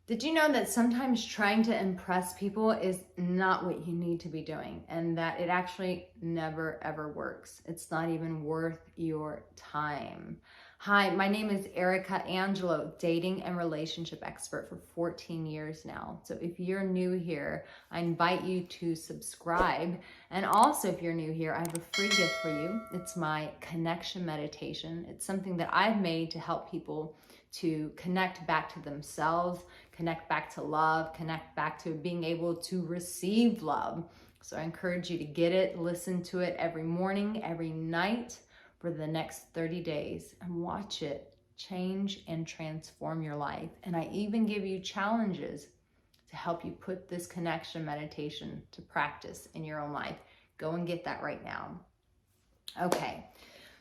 Did you know that sometimes trying to impress people is not what you need to be doing, and that it actually never ever works? It's not even worth your time. Hi, my name is Arica Angelo, dating and relationship expert for 14 years now. So if you're new here, I invite you to subscribe. And also if you're new here, I have a free gift for you. It's my connection meditation. It's something that I've made to help people to connect back to themselves, connect back to love, connect back to being able to receive love. So I encourage you to get it, listen to it every morning, every night for the next 30 days and watch it change and transform your life. And I even give you challenges to help you put this connection meditation to practice in your own life. Go and get that right now. Okay,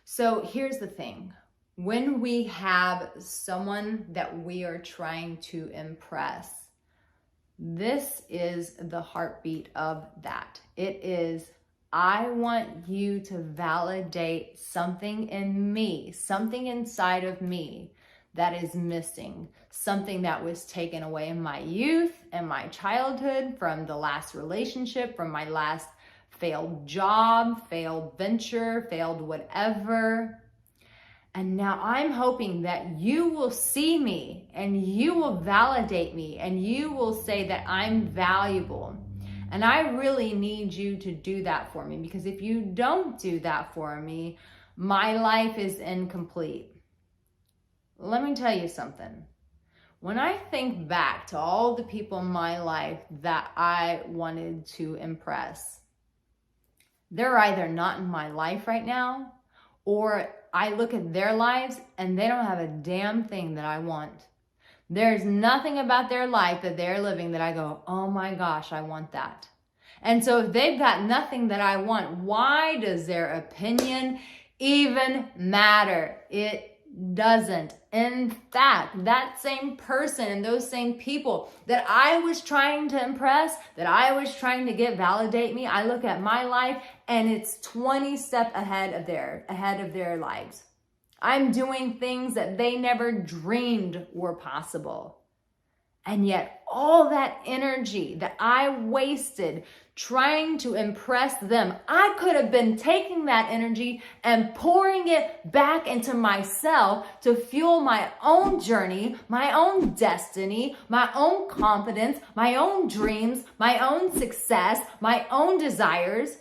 so here's the thing. When we have someone that we are trying to impress, this is the heartbeat of that. It is, I want you to validate something in me, something inside of me that is missing, something that was taken away in my youth and my childhood, from the last relationship, from my last failed job, failed venture, failed whatever. And now I'm hoping that you will see me and you will validate me and you will say that I'm valuable. And I really need you to do that for me, because if you don't do that for me, my life is incomplete. Let me tell you something. When I think back to all the people in my life that I wanted to impress, they're either not in my life right now, or I look at their lives and they don't have a damn thing that I want. There's nothing about their life that they're living that I go, oh my gosh, I want that. And so if they've got nothing that I want, why does their opinion even matter? It doesn't. In fact, that same person and those same people that I was trying to impress, that I was trying to get validate me, I look at my life and it's 20 steps ahead of their lives. I'm doing things that they never dreamed were possible. And yet all that energy that I wasted trying to impress them, I could have been taking that energy and pouring it back into myself to fuel my own journey, my own destiny, my own confidence, my own dreams, my own success, my own desires.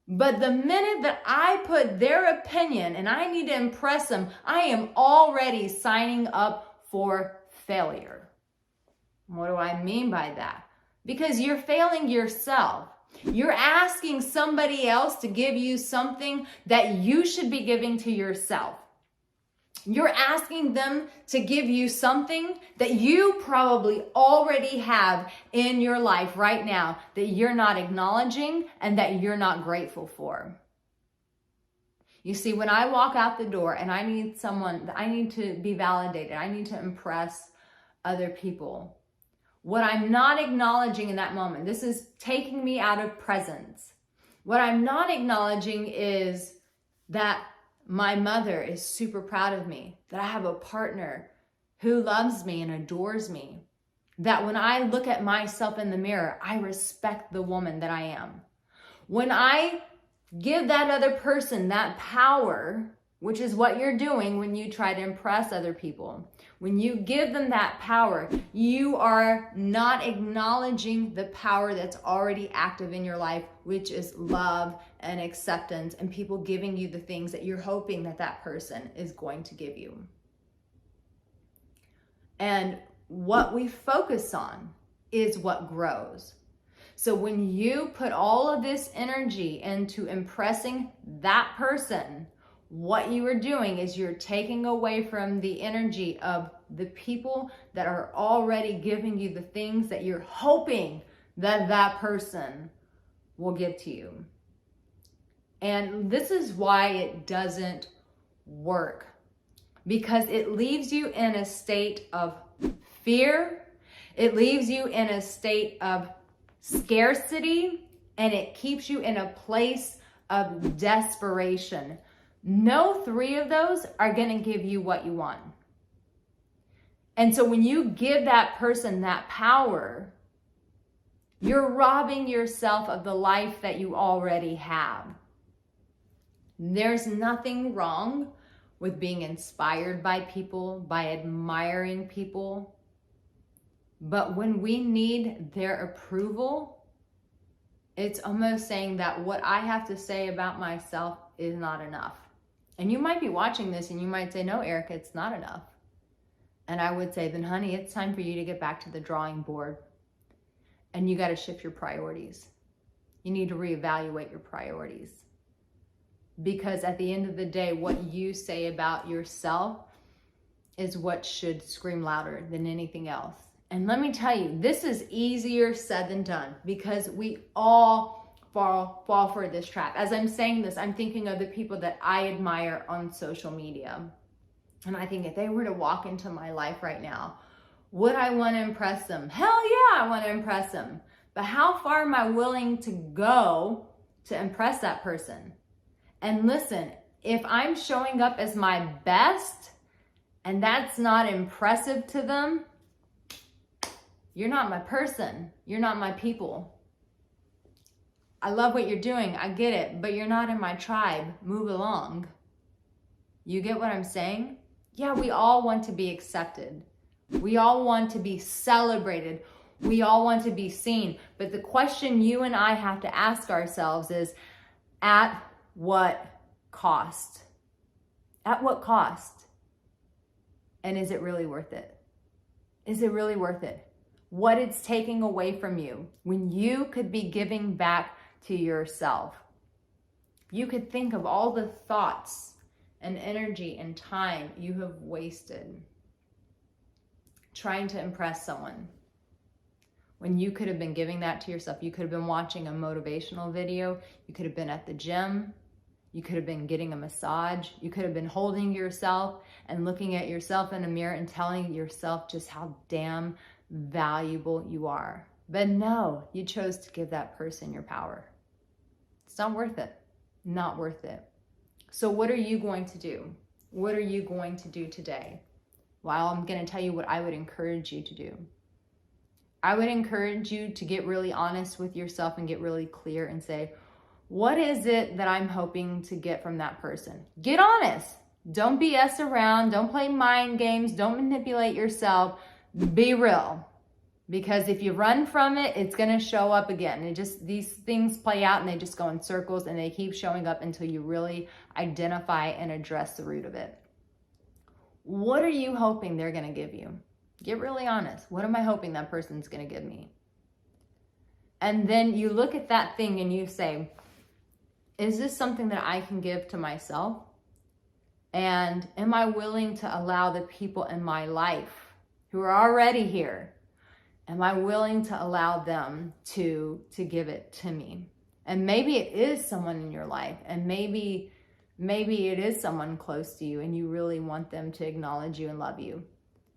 But the minute that I put their opinion and I need to impress them, I am already signing up for failure. What do I mean by that? Because you're failing yourself. You're asking somebody else to give you something that you should be giving to yourself. You're asking them to give you something that you probably already have in your life right now that you're not acknowledging and that you're not grateful for. You see, when I walk out the door and I need to be validated, I need to impress other people. What I'm not acknowledging in that moment, this is taking me out of presence. What I'm not acknowledging is that my mother is super proud of me, that I have a partner who loves me and adores me, that when I look at myself in the mirror, I respect the woman that I am. When I give that other person that power, which is what you're doing when you try to impress other people, when you give them that power, you are not acknowledging the power that's already active in your life, which is love and acceptance and people giving you the things that you're hoping that that person is going to give you. And what we focus on is what grows. So when you put all of this energy into impressing that person, what you are doing is you're taking away from the energy of the people that are already giving you the things that you're hoping that that person will give to you. And this is why it doesn't work, because it leaves you in a state of fear. It leaves you in a state of scarcity, and it keeps you in a place of desperation. No three of those are going to give you what you want. And so when you give that person that power, you're robbing yourself of the life that you already have. There's nothing wrong with being inspired by people, by admiring people. But when we need their approval, it's almost saying that what I have to say about myself is not enough. And you might be watching this and you might say, no, Arica, it's not enough. And I would say, then honey, it's time for you to get back to the drawing board. And you got to shift your priorities. You need to reevaluate your priorities. Because at the end of the day, what you say about yourself is what should scream louder than anything else. And let me tell you, this is easier said than done, because we all fall for this trap. As I'm saying this, I'm thinking of the people that I admire on social media. And I think if they were to walk into my life right now, would I want to impress them? Hell yeah, I want to impress them. But how far am I willing to go to impress that person? And listen, if I'm showing up as my best and that's not impressive to them, you're not my person. You're not my people. I love what you're doing. I get it, but you're not in my tribe. Move along. You get what I'm saying? Yeah, we all want to be accepted. We all want to be celebrated. We all want to be seen. But the question you and I have to ask ourselves is, at what cost? At what cost? And is it really worth it? Is it really worth it? What it's taking away from you when you could be giving back to yourself. You could think of all the thoughts and energy and time you have wasted trying to impress someone, when you could have been giving that to yourself. You could have been watching a motivational video. You could have been at the gym. You could have been getting a massage. You could have been holding yourself and looking at yourself in a mirror and telling yourself just how damn valuable you are. But no, you chose to give that person your power. It's not worth it. Not worth it. So what are you going to do? What are you going to do today? Well, I'm going to tell you what I would encourage you to do. I would encourage you to get really honest with yourself and get really clear and say, what is it that I'm hoping to get from that person? Get honest. Don't BS around. Don't play mind games. Don't manipulate yourself. Be real. Because if you run from it, it's going to show up again. These things play out and they just go in circles and they keep showing up until you really identify and address the root of it. What are you hoping they're going to give you? Get really honest. What am I hoping that person's going to give me? And then you look at that thing and you say, is this something that I can give to myself? And am I willing to allow the people in my life who are already here, am I willing to allow them to give it to me? And maybe it is someone in your life, and maybe it is someone close to you and you really want them to acknowledge you and love you.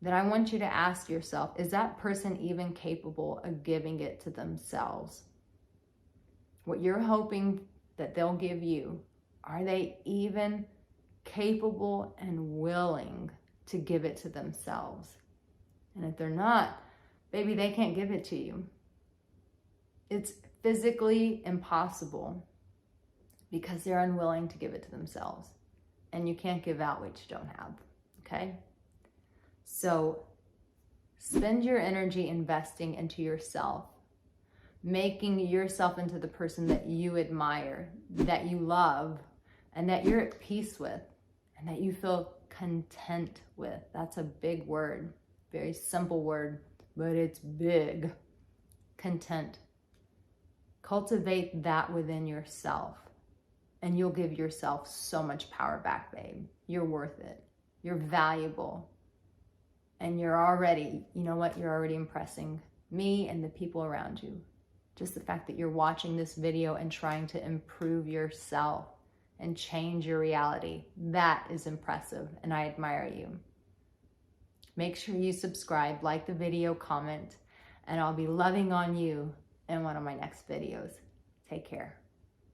Then I want you to ask yourself, is that person even capable of giving it to themselves? What you're hoping that they'll give you, are they even capable and willing to give it to themselves? And if they're not, baby, they can't give it to you. It's physically impossible because they're unwilling to give it to themselves. And you can't give out what you don't have, okay? So spend your energy investing into yourself, making yourself into the person that you admire, that you love, and that you're at peace with, and that you feel content with. That's a big word, very simple word, but it's big. Content. Cultivate that within yourself, and you'll give yourself so much power back, babe. You're worth it. You're valuable. And you're already, you know what? You're already impressing me and the people around you. Just the fact that you're watching this video and trying to improve yourself and change your reality, that is impressive, and I admire you. Make sure you subscribe, like the video, comment, and I'll be loving on you in one of my next videos. Take care.